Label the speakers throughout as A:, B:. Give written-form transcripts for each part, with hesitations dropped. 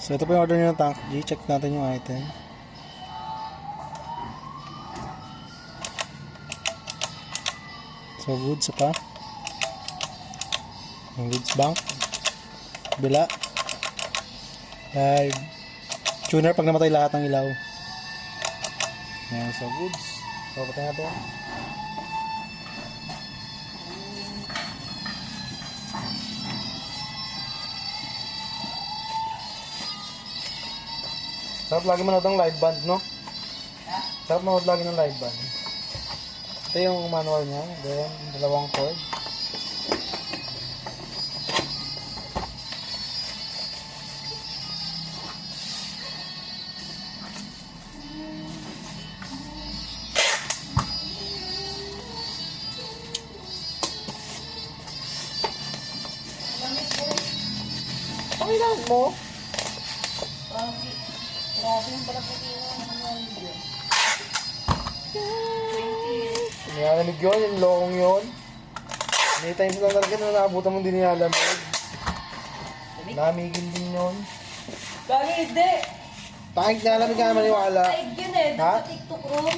A: So ito po yung order nyo ng tank G. Check natin yung item. So goods pa. Yung goods bank. Bila. Live. Tuner pag namatay lahat ng ilaw. Ayan, so goods. So patay natin. Sarap lagi manood ng live band, no? Sarap manood lagi ng live band. Ito yung manual niya. Then, dalawang cord. Pangilan mo?
B: Grabe yung balaputihan ng mga video.
A: Nilalamig yun, yung lokong yun. May times lang talaga na naabutan mong di nilalamig. Lamigin din yun.
B: Gagi, hindi!
A: Takig nilalamig ka maniwala.
B: Taig yun eh, doon
A: Ha?
B: sa TikTok room.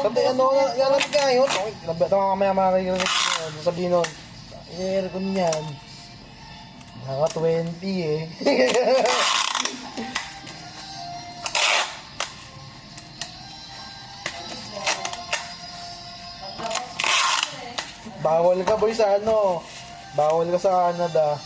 A: Sabi ano, nilalamig ka yun. Okay, tama mamaya makakarinig yun. Sabihin nun, aircon yan. Naka 20 eh. Bawal ka boy sa ano. Bawal ka sa Canada.